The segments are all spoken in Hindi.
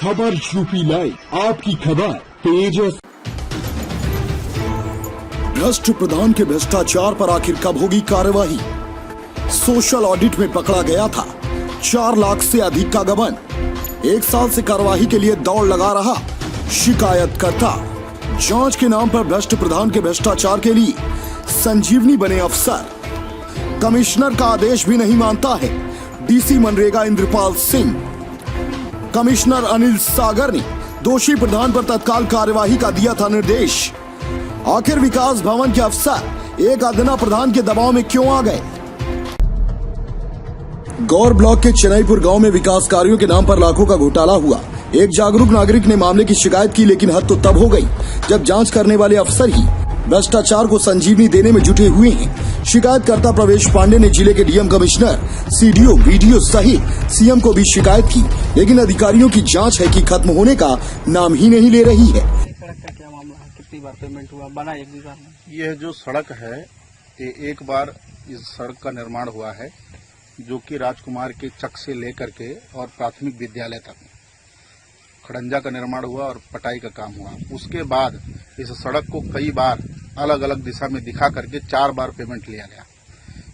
खबर यूपी लाइव, आपकी खबर तेज और भ्रष्ट प्रधान के भ्रष्टाचार पर आखिर कब होगी कार्यवाही? सोशल ऑडिट में पकड़ा गया था 4 लाख से अधिक का गबन। 1 साल से कार्यवाही के लिए दौड़ लगा रहा शिकायतकर्ता। जांच के नाम पर भ्रष्ट प्रधान के भ्रष्टाचार के लिए संजीवनी बने अफसर। कमिश्नर का आदेश भी नहीं मानता है डीसी मनरेगा इंद्रपाल सिंह। कमिश्नर अनिल सागर ने दोषी प्रधान पर तत्काल कार्यवाही का दिया था निर्देश। आखिर विकास भवन के अफसर एक अदना प्रधान के दबाव में क्यों आ गए? गौर ब्लॉक के चेन्नईपुर गांव में विकास कार्यों के नाम पर लाखों का घोटाला हुआ। एक जागरूक नागरिक ने मामले की शिकायत की, लेकिन हद तो तब हो गई जब जांच करने वाले अफसर ही भ्रष्टाचार को संजीवनी देने में जुटे हुए हैं। शिकायतकर्ता प्रवेश पांडे ने जिले के डीएम, कमिश्नर, सीडीओ, बीडीओ सहित सीएम को भी शिकायत की, लेकिन अधिकारियों की जांच है कि खत्म होने का नाम ही नहीं ले रही है। सड़क का क्या मामला है? कितनी बार पेमेंट हुआ? बना एक भी बार नहीं। यह जो सड़क है ये एक बार इस सड़क का निर्माण हुआ है, जो कि राजकुमार के चक से लेकर के और प्राथमिक विद्यालय तक खड़ंजा का निर्माण हुआ और पटाई का काम हुआ। उसके बाद इस सड़क को कई बार अलग अलग दिशा में दिखा करके 4 बार पेमेंट लिया गया।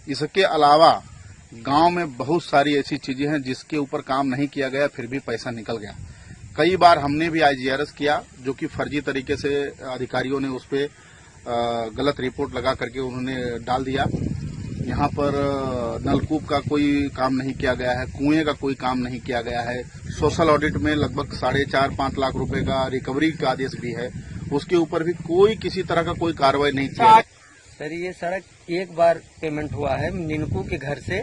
इसके अलावा गांव में बहुत सारी ऐसी चीजें हैं जिसके ऊपर काम नहीं किया गया, फिर भी पैसा निकल गया। कई बार हमने भी आईजीआरएस किया, जो कि फर्जी तरीके से अधिकारियों ने उस पर गलत रिपोर्ट लगा करके उन्होंने डाल दिया। यहाँ पर नलकूप का कोई काम नहीं किया गया है, कुएं का कोई काम नहीं किया गया है। सोशल ऑडिट में लगभग 4.5-5 लाख रुपए का रिकवरी का आदेश भी है, उसके ऊपर भी कोई किसी तरह का कोई कार्रवाई नहीं किया गया। सर, ये सड़क एक बार पेमेंट हुआ है निनकू के घर से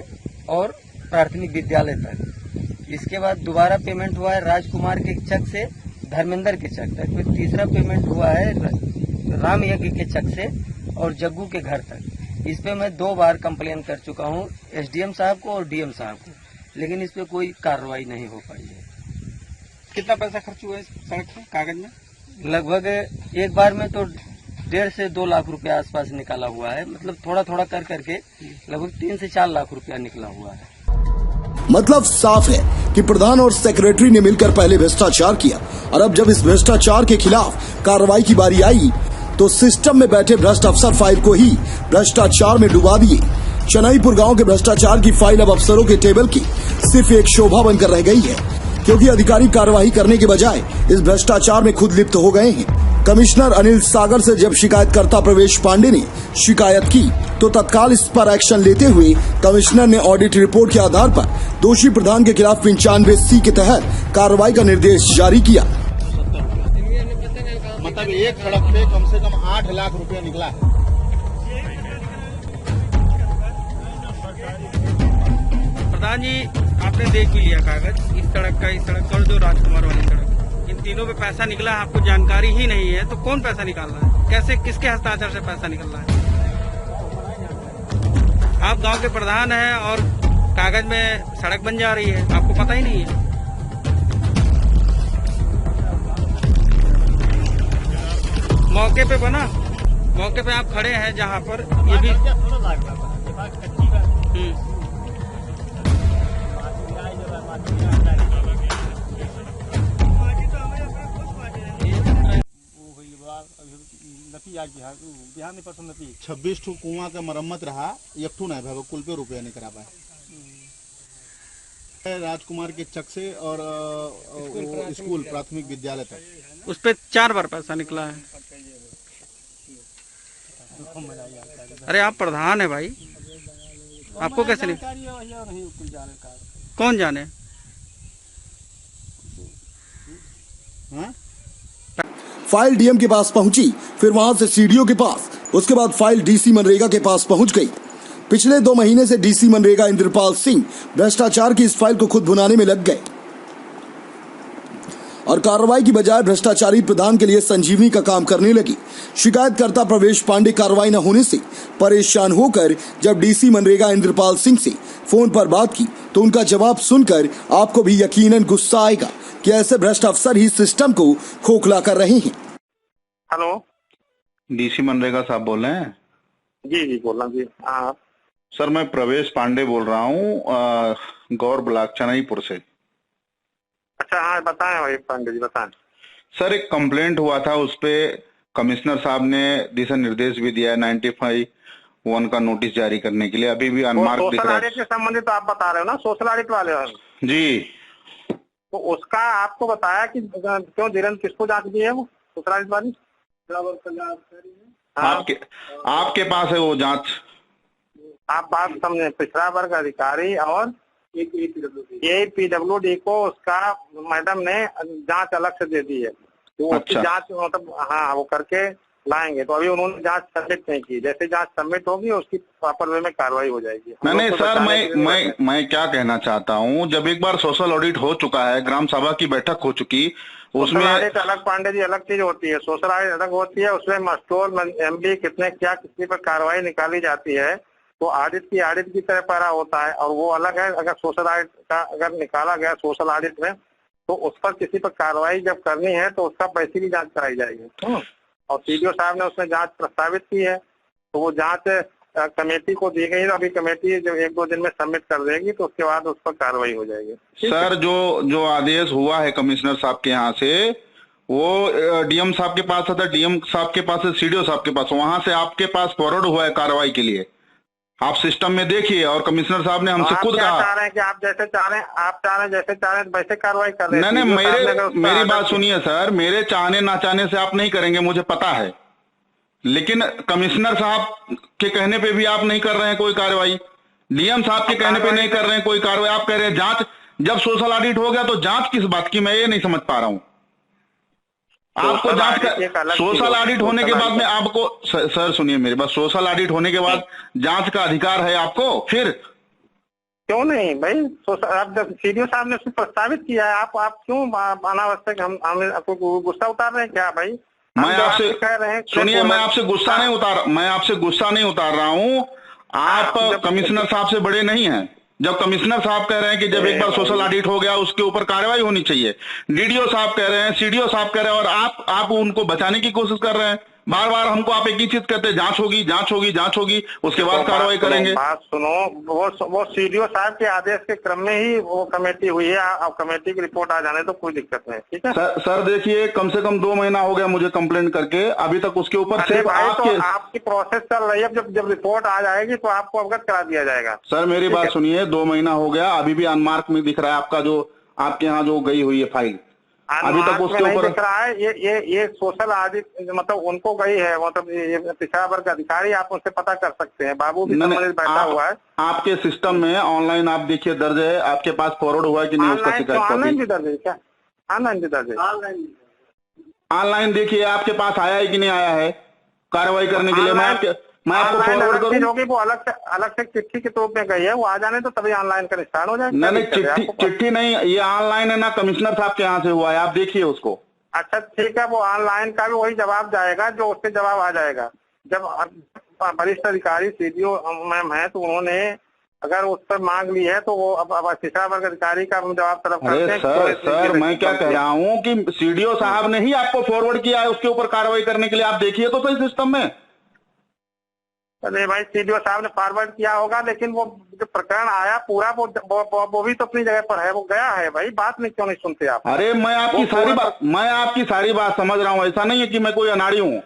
और प्राथमिक विद्यालय तक। इसके बाद दोबारा पेमेंट हुआ है राजकुमार के चक से धर्मेंद्र के चक तक। फिर तीसरा पेमेंट हुआ है राम यज्ञ के चक से और जग्गू के घर तक। इस पे मैं 2 बार कंप्लेन कर चुका हूँ एसडीएम साहब को और डीएम साहब को, लेकिन इस पे कोई कार्रवाई नहीं हो पाई है। कितना पैसा खर्च हुआ है सड़क पे कागज में? लगभग एक बार में तो 1.5 से 2 लाख रुपया आसपास निकाला हुआ है। मतलब थोड़ा थोड़ा कर करके लगभग 3 से 4 लाख रुपया निकला हुआ है। मतलब साफ है कि प्रधान और सेक्रेटरी ने मिलकर पहले भ्रष्टाचार किया, और अब जब इस भ्रष्टाचार के खिलाफ कार्रवाई की बारी आई तो सिस्टम में बैठे भ्रष्ट अफसर फाइल को ही भ्रष्टाचार में डुबा दिए। चेन्नईपुर गांव के भ्रष्टाचार की फाइल अब अफसरों के टेबल की सिर्फ एक शोभा बनकर रह गई है, क्योंकि अधिकारी कार्रवाई करने के बजाय इस भ्रष्टाचार में खुद लिप्त हो गए हैं। कमिश्नर अनिल सागर से जब शिकायतकर्ता प्रवेश पांडे ने शिकायत की तो तत्काल इस पर एक्शन लेते हुए कमिश्नर ने ऑडिट रिपोर्ट के आधार पर दोषी प्रधान के खिलाफ 95C के तहत कार्रवाई का निर्देश जारी किया। मतलब एक सड़क पे कम से कम 8 लाख रुपया निकला है। प्रधान जी, आपने देख भी लिया कागज, इस सड़क और जो राजकुमार वाली सड़क, इन तीनों पे पैसा निकला है। आपको जानकारी ही नहीं है तो कौन पैसा निकाल रहा है? कैसे, किसके हस्ताक्षर से पैसा निकल रहा है? आप गांव के प्रधान हैं और कागज में सड़क बन जा रही है, आपको पता ही नहीं है। मौके पे बना, मौके पे आप खड़े हैं जहाँ पर ये भी बिहार में 26 ठो कुआं का मरम्मत रहा, 1 ठो नहीं भाई, कुल पे रुपया नहीं करा पाए। राजकुमार के चक से और स्कूल प्राथमिक विद्यालय तक उस पे 4 बार पैसा निकला है। अरे आप प्रधान है भाई, आपको कैसे नहीं? कौन जाने? फाइल डीएम के पास पहुंची, फिर वहां से सीडीओ के पास, उसके बाद फाइल डीसी मनरेगा के पास पहुंच गई। पिछले 2 महीने से डीसी मनरेगा इंद्रपाल सिंह भ्रष्टाचार की इस फाइल को खुद भुनाने में लग गए और कार्रवाई की बजाय भ्रष्टाचारी प्रधान के लिए संजीवनी का काम करने लगी। शिकायतकर्ता प्रवेश पांडे कार्रवाई न होने से परेशान होकर जब डीसी मनरेगा इंद्रपाल सिंह से फोन पर बात की तो उनका जवाब सुनकर आपको भी यकीनन गुस्सा आएगा कि ऐसे भ्रष्ट अफसर ही सिस्टम को खोखला कर रहे हैं। हेलो, डीसी मनरेगा साहब बोल रहे हैं? जी बोल रहा हूँ जी। हाँ सर, मैं प्रवेश पांडे बोल रहा हूँ, गौर ब्लॉक चेन्नईपुर से। अच्छा हाँ बताएं भाई पांडे जी बताएं। सर एक कंप्लेंट हुआ था, उस पे कमिश्नर साहब ने दिशा निर्देश भी दिया है 95(1) का नोटिस जारी करने के लिए, अभी भी वो अनमार्क दिख सोशल रहा ऑडिट के संबंधित तो आप बता रहे हो ना, सोशल ऑडिट वाले हो। है जी। तो उसका आपको बताया कि क्यों धीरेन्द्र किसको जांच दी है वो सोशल ऑडिट वाली? हाँ। आपके पास है वो जांच? आप बात समझे, पिछड़ा वर्ग अधिकारी और APWD को उसका मैडम ने जांच अलग से दे दी है, तो उसकी अच्छा। जांच मतलब हाँ वो करके लाएंगे। तो अभी उन्होंने जांच सबमिट नहीं की, जैसे जांच सबमिट होगी उसकी प्रॉपर वे में कार्रवाई हो जाएगी। नहीं सर, मैं क्या कहना चाहता हूँ, जब एक बार सोशल ऑडिट हो चुका है, ग्राम सभा की बैठक हो चुकी, उसमें ऑडिट अलग पांडे जी अलग चीज होती है, सोशल ऑडिट अलग होती है। उसमें मस्टोर MB कितने क्या किसी पर कार्रवाई निकाली जाती है, तो ऑडिट की तरह पैरा होता है और वो अलग है। अगर सोशल ऑडिट का अगर निकाला गया सोशल ऑडिट में, तो उस पर किसी पर कार्रवाई जब करनी है तो उसका पैसे की जांच कराई जाएगी। और CDO साहब ने उसमें जांच प्रस्तावित की है, तो वो जांच कमेटी को दी गई। अभी कमेटी जब 1-2 दिन में सबमिट कर देगी तो उसके बाद उस पर कार्रवाई हो जाएगी। सर जो आदेश हुआ है कमिश्नर साहब के यहाँ से, वो DM साहब के पास आता है, DM साहब के पास है, CDO साहब के पास, वहां से आपके पास फॉरवर्ड हुआ है कार्रवाई के लिए। आप सिस्टम में देखिए, और कमिश्नर साहब ने हमसे खुद कहा। चाह रहे हैं कि आप जैसे चाह रहे हैं जैसे चाह रहे हैं वैसे कार्रवाई कर रहे हैं। नहीं, मेरी बात सुनिए सर, मेरे चाहने ना चाहने से आप नहीं करेंगे, मुझे पता है, लेकिन कमिश्नर साहब के कहने पे भी आप नहीं कर रहे हैं कोई कार्रवाई, DM साहब के कहने पे नहीं कर रहे हैं कोई कार्रवाई, आप कह रहे हैं जांच। जब सोशल ऑडिट हो गया तो जांच किस बात की, मैं ये नहीं समझ पा रहा हूँ। आपको जांच का सोशल ऑडिट होने के बाद में आपको सर सुनिए मेरी बात, सोशल ऑडिट होने के बाद जांच का अधिकार है आपको, फिर क्यों नहीं भाई? आप जब CDO साहब ने उसको प्रस्तावित किया है, आप क्यों अनावश्यक हमें आपको गुस्सा उतार रहे हैं क्या भाई? मैं आपसे कह रहे हैं सुनिए, मैं आपसे गुस्सा नहीं उतार रहा हूँ। आप कमिश्नर साहब से बड़े नहीं हैं। जब कमिश्नर साहब कह रहे हैं कि जब एक बार सोशल ऑडिट हो गया उसके ऊपर कार्रवाई होनी चाहिए, DDO साहब कह रहे हैं, CDO साहब कह रहे हैं, और आप उनको बचाने की कोशिश कर रहे हैं। बार बार हमको आप एक ही चीज कहते हैं, जांच होगी, उसके बाद कार्रवाई करेंगे। बात सुनो, वो CDO साहब के आदेश के क्रम में ही वो कमेटी हुई है। अब कमेटी की रिपोर्ट आ जाने तो कोई दिक्कत नहीं, ठीक है सर देखिए, कम से कम 2 महीना हो गया मुझे कंप्लेंट करके, अभी तक उसके ऊपर सिर्फ आपकी प्रोसेस चल रही है। जब रिपोर्ट आ जाएगी तो आपको अवगत करा दिया जाएगा। सर मेरी बात सुनिए, 2 महीना हो गया, अभी भी अनमार्क में दिख रहा है आपका जो आपके यहाँ जो गई हुई है फाइल, अभी तक उसके ऊपर दिख रहा है। ये सोशल ऑडिट मतलब उनको गई है, मतलब ये पिछड़ा वर्ग अधिकारी, आप उनसे पता कर सकते हैं। बाबू भी बैठा हुआ है आपके सिस्टम में, ऑनलाइन आप देखिए दर्ज है, आपके पास फॉरवर्ड हुआ है कि नहीं उसका शिकायत? ऑनलाइन भी दर्ज है क्या? ऑनलाइन भी दर्ज है, ऑनलाइन देखिए आपके पास आया है कि नहीं आया है कार्रवाई करने के लिए। मैं आपको फॉरवर्ड करूँ, वो अलग से चिट्ठी के रूप में गई है, वो आ जाने तो तभी ऑनलाइन का स्टार्ट हो जाएगा। नहीं, चिट्ठी नहीं, ये ऑनलाइन है ना, कमिश्नर साहब के यहाँ से हुआ है, आप देखिए उसको। अच्छा ठीक है, वो ऑनलाइन का भी वही जवाब जाएगा जो उससे जवाब आ जाएगा। जब वरिष्ठ अधिकारी CDO मैम है तो उन्होंने अगर उस पर मांग ली है तो वो अब पिछड़ा वर्ग अधिकारी का जवाब तरफ करते हैं। सर मैं क्या कह रहा हूँ कि CDO साहब ने ही आपको फॉरवर्ड किया है उसके ऊपर कार्रवाई करने के लिए, आप देखिए तो सही सिस्टम में। अरे भाई CDO साहब ने फॉरवर्ड किया होगा, लेकिन वो जो प्रकरण आया पूरा वो भी तो अपनी जगह पर है, वो गया है भाई। बात नहीं क्यों नहीं सुनते आप? अरे मैं आपकी सारी बात समझ रहा हूँ, ऐसा नहीं है कि मैं कोई अनाड़ी हूँ।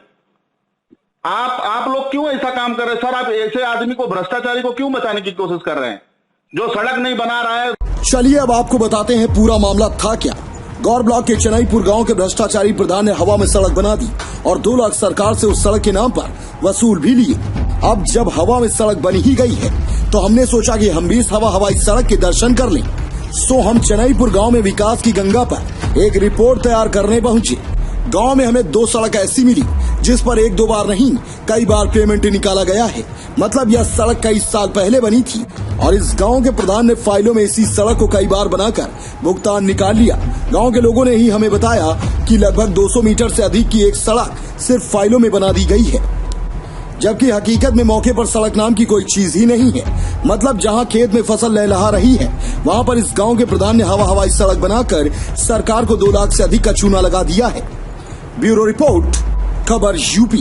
आप लोग क्यों ऐसा काम कर रहे हैं सर? आप ऐसे आदमी को, भ्रष्टाचारी को क्यों बचाने की कोशिश कर रहे हैं जो सड़क नहीं बना रहा है? चलिए अब आपको बताते हैं पूरा मामला था क्या। गौर ब्लॉक के चेन्नईपुर गांव के भ्रष्टाचारी प्रधान ने हवा में सड़क बना दी और 2 लाख सरकार से उस सड़क के नाम पर वसूल भी लिए। अब जब हवा में सड़क बनी ही गई है तो हमने सोचा कि हम भी इस हवाई सड़क के दर्शन कर लें। सो हम चेन्नईपुर गांव में विकास की गंगा पर एक रिपोर्ट तैयार करने पहुंचे। गांव में हमें 2 सड़क ऐसी मिली जिस पर 1-2 बार नहीं कई बार पेमेंट निकाला गया है। मतलब यह सड़क कई साल पहले बनी थी और इस गांव के प्रधान ने फाइलों में इसी सड़क को कई बार बनाकर भुगतान निकाल लिया। गांव के लोगों ने ही हमें बताया कि लगभग 200 मीटर से अधिक की एक सड़क सिर्फ फाइलों में बना दी गई है, जबकि हकीकत में मौके पर सड़क नाम की कोई चीज ही नहीं है। मतलब जहां खेत में फसल लहलहा रही है वहां पर इस गांव के प्रधान ने हवाई सड़क बनाकर सरकार को 2 लाख से अधिक का चूना लगा दिया है। ब्यूरो रिपोर्ट, खबर UP।